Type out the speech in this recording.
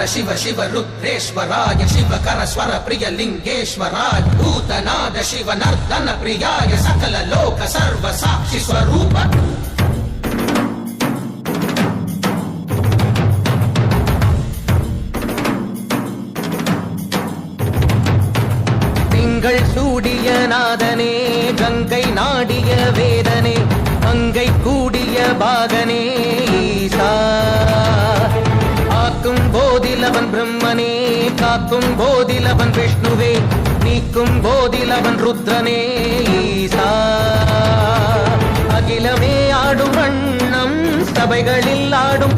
शिव शिव रुद्रेश्वराय शिवकर स्वर प्रिय लिंगेश्वराय भूतनाद शिव नर्दन प्रियाय सकल लोक सर्व साक्षि स्वरूप திங்கள் சூடிய நாதனே கங்கை நாடிய வேதனே அங்கை கூடிய பாகனே ஈசா ஆக்கும் போதிலவன் பிரம்மனே காக்கும் போதிலவன் விஷ்ணுவே நீக்கும் போதிலவன் ருத்ரனே ஈசா அகிலமே ஆடும் வண்ணம் சபைகளில் ஆடும்